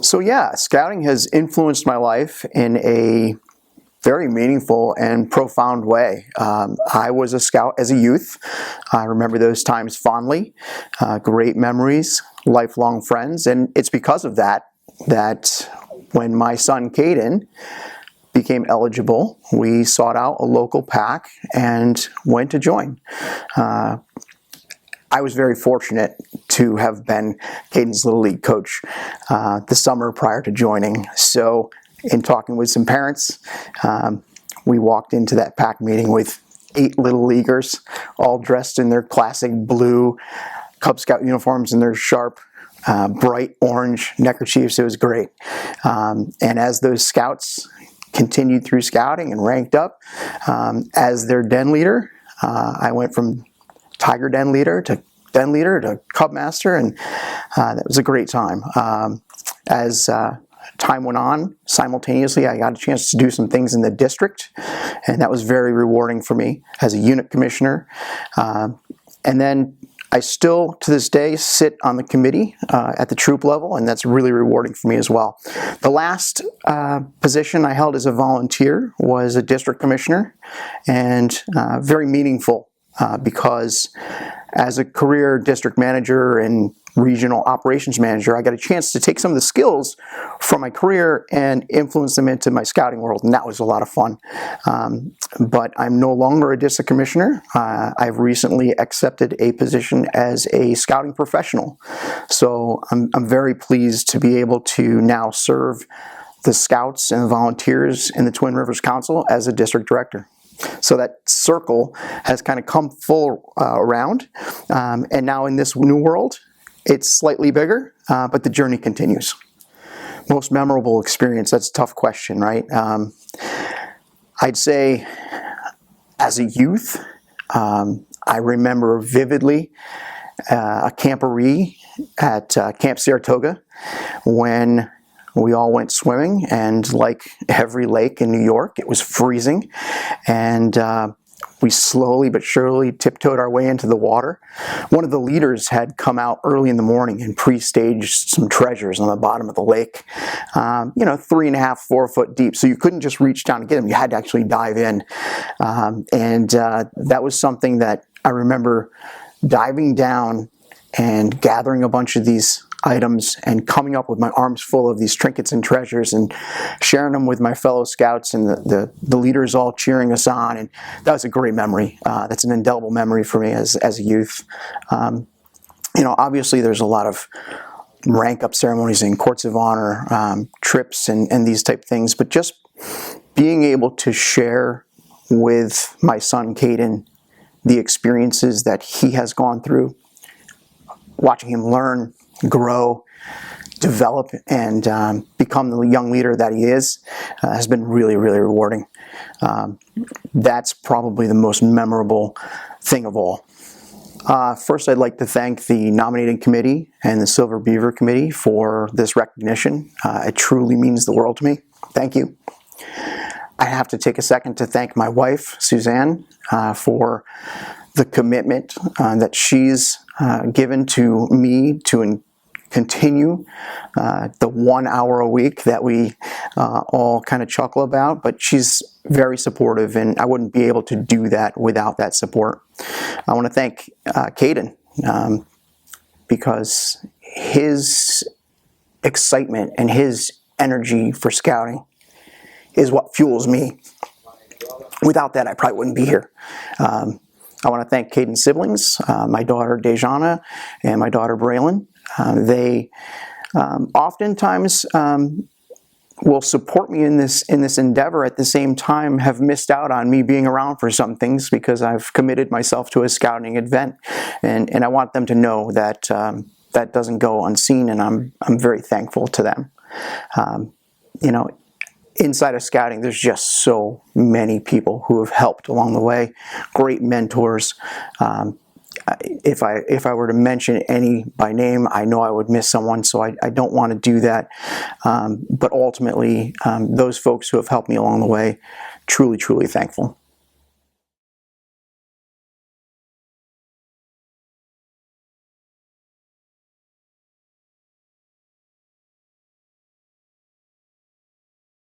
So yeah, scouting has influenced my life in a very meaningful and profound way. I was a scout as a youth. I remember those times fondly, great memories, lifelong friends, and it's because of that when my son Caden became eligible, we sought out a local pack and went to join. I was very fortunate to have been Caden's Little League coach the summer prior to joining. So in talking with some parents, we walked into that pack meeting with 8 Little Leaguers, all dressed in their classic blue Cub Scout uniforms and their sharp, bright orange neckerchiefs. It was great. And as those scouts continued through scouting and ranked up, as their den leader, I went from Tiger Den leader to Cub Master, and that was a great time. As time went on, simultaneously I got a chance to do some things in the district, and that was very rewarding for me as a unit commissioner. And then I still, to this day, sit on the committee at the troop level, and that's really rewarding for me as well. The last position I held as a volunteer was a district commissioner, and very meaningful because as a career district manager and regional operations manager, I got a chance to take some of the skills from my career and influence them into my scouting world, and that was a lot of fun. But I'm no longer a district commissioner. I've recently accepted a position as a scouting professional. So I'm very pleased to be able to now serve the scouts and volunteers in the Twin Rivers Council as a district director. So that circle has kind of come full around, and now in this new world, it's slightly bigger, but the journey continues. Most memorable experience, that's a tough question, right? I'd say as a youth, I remember vividly a camporee at Camp Saratoga when we all went swimming, and like every lake in New York, it was freezing, and we slowly but surely tiptoed our way into the water. One of the leaders had come out early in the morning and pre-staged some treasures on the bottom of the lake, 3.5, 4 foot deep. So you couldn't just reach down and get them. You had to actually dive in. And that was something that I remember diving down and gathering a bunch of these items and coming up with my arms full of these trinkets and treasures and sharing them with my fellow scouts and the leaders all cheering us on. And that was a great memory. That's an indelible memory for me as a youth. Obviously there's a lot of rank up ceremonies and courts of honor, trips and these type things, but just being able to share with my son Caden the experiences that he has gone through, watching him learn, grow, develop, and become the young leader that he is, has been really, really rewarding. That's probably the most memorable thing of all. First, I'd like to thank the nominating committee and the Silver Beaver committee for this recognition. It truly means the world to me. Thank you. I have to take a second to thank my wife, Suzanne, for the commitment that she's given to me to continue the 1 hour a week that we all kind of chuckle about, but she's very supportive, and I wouldn't be able to do that without that support. I want to thank Caden because his excitement and his energy for scouting is what fuels me. Without that, I probably wouldn't be here. I want to thank Caden's siblings, my daughter Dejana and my daughter Braylon. They oftentimes will support me in this endeavor, at the same time have missed out on me being around for some things because I've committed myself to a scouting event, and I want them to know that that doesn't go unseen, and I'm very thankful to them. Inside of scouting, there's just so many people who have helped along the way, great mentors. If I were to mention any by name, I know I would miss someone, so I don't want to do that. But ultimately, those folks who have helped me along the way, truly, truly thankful.